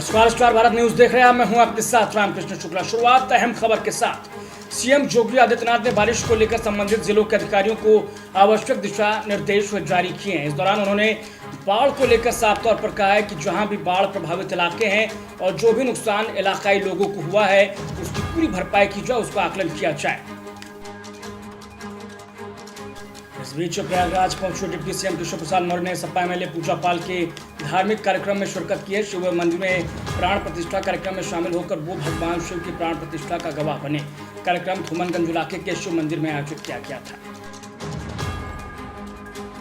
नमस्कार, star Bharat news देख रहे हैं। मैं हूं आपके साथ रामकृष्ण शुक्ला। शुरुआत अहम खबर के साथ। सीएम योगी आदित्यनाथ ने बारिश को लेकर संबंधित जिलों के अधिकारियों को आवश्यक दिशा निर्देश जारी किए हैं। इस दौरान उन्होंने बाढ़ को लेकर साफ तौर पर कहा है कि जहां भी बाढ़ प्रभावित इलाके हैं और जो भी नुकसान इलाकाई लोगों को हुआ है उसकी पूरी भरपाई की जाए, उसका आकलन किया जाए। इस बीच प्रयागराज पहुंचे डिप्टी सीएम केशव प्रसाद मौर्य ने सपा एमएलए पूजा पाल के धार्मिक कार्यक्रम में शिरकत की है। शिव मंदिर में प्राण प्रतिष्ठा कार्यक्रम में शामिल होकर वो भगवान शिव की प्राण प्रतिष्ठा का गवाह बने। कार्यक्रम थुमनगंज इलाके के शिव मंदिर में आयोजित किया गया था।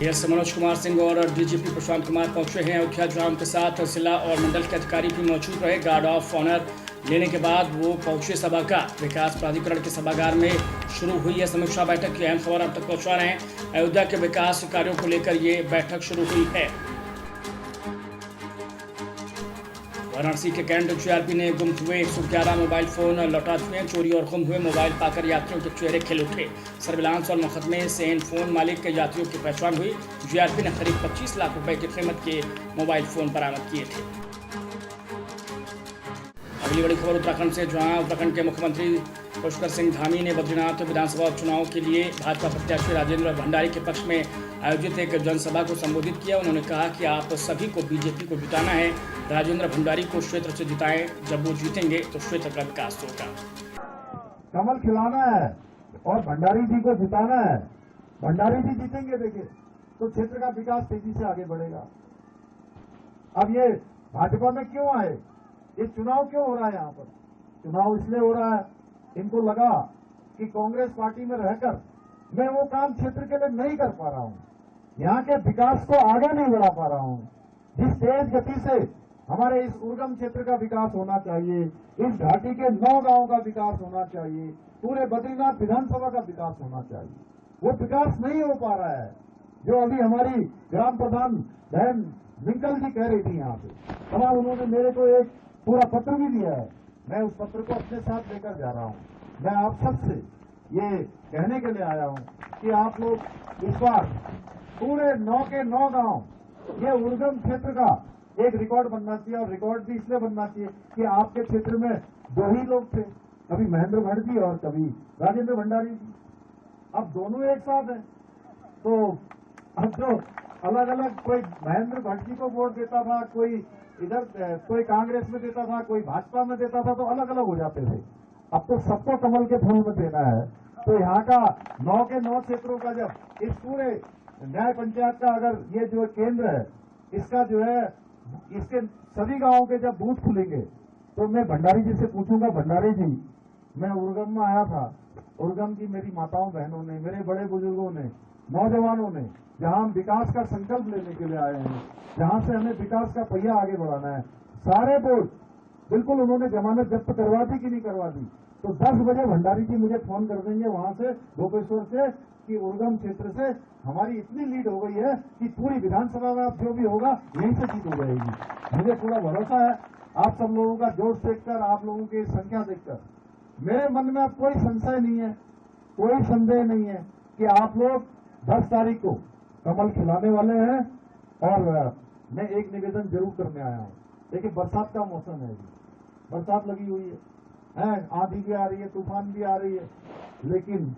एएस मनोज कुमार सिंह और डीजीपी प्रशांत कुमार पहुंचे हैं अयोध्या, जहां उनके साथ जिला और मंडल के अधिकारी भी मौजूद रहे। गार्ड ऑफ ऑनर लेने के बाद वो पहुंचे सभागार। विकास प्राधिकरण के सभागार में शुरू हुई है समीक्षा बैठक की अहम खबर आप तक पहुंचा रहे हैं। अयोध्या के विकास कार्यों को लेकर ये बैठक शुरू हुई है। वाराणसी के कैंट जीआरपी ने गुम हुए 111 मोबाइल फोन लौटा दिए। चोरी और गुम हुए मोबाइल पाकर यात्रियों के चेहरे खिल उठे। सर्विलांस और मुकदमे से इन फोन मालिक के यात्रियों की पहचान हुई। जीआरपी ने करीब 25 लाख रुपए की कीमत के मोबाइल फोन बरामद किए थे। अगली बड़ी खबर उत्तराखंड से, जहां उत्तराखंड के मुख्यमंत्री पुष्कर सिंह धामी ने बद्रीनाथ विधानसभा चुनाव के लिए भाजपा प्रत्याशी राजेंद्र भंडारी के पक्ष में आयोजित एक जनसभा को संबोधित किया। उन्होंने कहा कि आप सभी को बीजेपी को जिताना है। राजेंद्र भंडारी को क्षेत्र से जिताएं, जब वो जीतेंगे तो क्षेत्र का विकास होगा। कमल खिलाना है और भंडारी जी को जिताना है। भंडारी जी जीतेंगे देखिए तो क्षेत्र का विकास तेजी से आगे बढ़ेगा। अब ये भाजपा में क्यों आए, ये चुनाव क्यों हो रहा है? यहाँ पर चुनाव इसलिए हो रहा है, इनको लगा कि कांग्रेस पार्टी में रहकर मैं वो काम क्षेत्र के लिए नहीं कर पा रहा हूं, यहाँ के विकास को आगे नहीं बढ़ा पा रहा हूं। जिस तेज गति से हमारे इस उर्गम क्षेत्र का विकास होना चाहिए, इस घाटी के 9 गांवों का विकास होना चाहिए, पूरे बद्रीनाथ विधानसभा का विकास होना चाहिए, वो विकास नहीं हो पा रहा है। जो अभी हमारी ग्राम प्रधान बहन मिंकल जी कह रही थी यहाँ पे, तमाम उन्होंने मेरे को एक पूरा पत्र भी दिया है। मैं उस पत्र को अपने साथ लेकर जा रहा हूं। मैं आप सबसे ये कहने के लिए आया हूं कि आप लोग इस बार पूरे 9 के 9 गांव ये उर्गम क्षेत्र का एक रिकॉर्ड बनना चाहिए। और रिकॉर्ड भी इसलिए बनना चाहिए कि आपके क्षेत्र में 2 ही लोग थे, कभी महेंद्र भट्ट जी और कभी राजेंद्र भंडारी जी। अब दोनों एक साथ हैं, तो अब जो अलग अलग कोई महेंद्र भट्ट जी को वोट देता था, कोई इधर कोई कांग्रेस में देता था, कोई भाजपा में देता था, तो अलग अलग हो जाते थे। अब तो सबको कमल के फूल में देना है। तो यहाँ का 9 के 9 क्षेत्रों का जब इस पूरे न्याय पंचायत का अगर ये जो केंद्र है इसका जो है इसके सभी गांवों के जब बूथ खुलेंगे तो मैं भंडारी जी से पूछूंगा, भंडारी जी मैं उर्गम में आया था, उर्गम की मेरी माताओं बहनों ने, मेरे बड़े बुजुर्गों ने, नौजवानों ने, जहां हम विकास का संकल्प लेने के लिए आए हैं, जहां से हमें विकास का पहिया आगे बढ़ाना है, सारे बोर्ड बिल्कुल उन्होंने जमानत जब्त करवा दी कि नहीं करवा दी? तो 10 बजे भंडारी जी मुझे फोन कर देंगे वहां से गोपेश्वर से कि उर्गम क्षेत्र से हमारी इतनी लीड हो गई है कि पूरी विधानसभा में अब जो भी होगा यहीं से जीत हो जाएगी। मुझे पूरा भरोसा है आप सब लोगों का जोश देखकर, आप लोगों की संख्या देखकर मेरे मन में अब कोई संशय नहीं है, कोई संदेह नहीं है कि आप लोग 10 तारीख को कमल खिलाने वाले हैं। और मैं एक निवेदन जरूर करने आया हूं। देखिए बरसात का मौसम है, बरसात लगी हुई है, आंधी भी आ रही है, तूफान भी आ रही है, लेकिन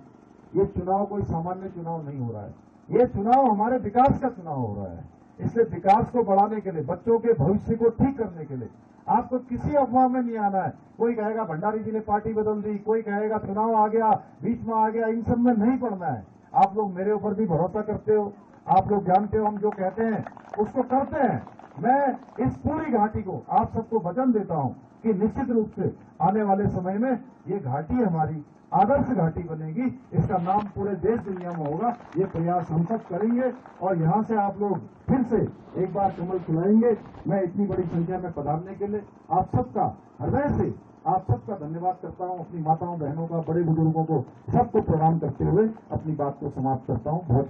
ये चुनाव कोई सामान्य चुनाव नहीं हो रहा है। ये चुनाव हमारे विकास का चुनाव हो रहा है। इसलिए विकास को बढ़ाने के लिए, बच्चों के भविष्य को ठीक करने के लिए आपको किसी अफवाह में नहीं आना है। कोई कहेगा भंडारी जी ने पार्टी बदल दी, कोई कहेगा चुनाव आ गया, बीच में आ गया, इन सब में नहीं पड़ना है। आप लोग मेरे ऊपर भी भरोसा करते हो, आप लोग जानते हो हम जो कहते हैं उसको करते हैं। मैं इस पूरी घाटी को आप सबको वचन देता हूं कि निश्चित रूप से आने वाले समय में ये घाटी हमारी आदर्श घाटी बनेगी। इसका नाम पूरे देश दुनिया में होगा। ये प्रयास हम सब करेंगे और यहाँ से आप लोग फिर से एक बार कमल खिलाएंगे। मैं इतनी बड़ी संख्या में पधारने के लिए आप सबका हृदय से आप सबका धन्यवाद करता हूँ। अपनी माताओं बहनों का, बड़े बुजुर्गों को सबको प्रणाम करते हुए अपनी बात को समाप्त करता हूँ। बहुत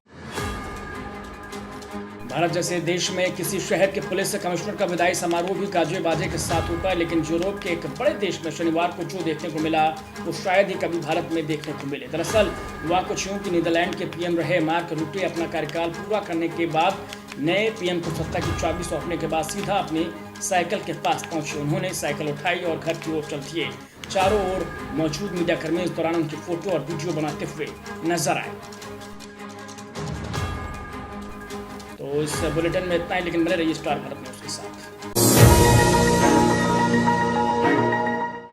भारत जैसे देश में किसी शहर के पुलिस कमिश्नर का विदाई समारोह भी गाजे बाजे के साथ होता है, लेकिन यूरोप के एक बड़े देश में शनिवार को जो देखने को मिला वो शायद ही कभी भारत में देखने को मिले। दरअसल हुआ कुछ यूं कि नीदरलैंड के पीएम रहे मार्क रूटे अपना कार्यकाल पूरा करने के बाद नए पीएम को सत्ता की चाबी सौंपने के बाद सीधा अपनी साइकिल के पास पहुंचे। उन्होंने साइकिल उठाई और घर की ओर चल दिए। चारों ओर मौजूद मीडियाकर्मी इस दौरान उनकी फोटो और वीडियो बनाते हुए नजर आए। तो इस बुलेटिन में इतना ही, लेकिन बने रहिए स्टार भारत में।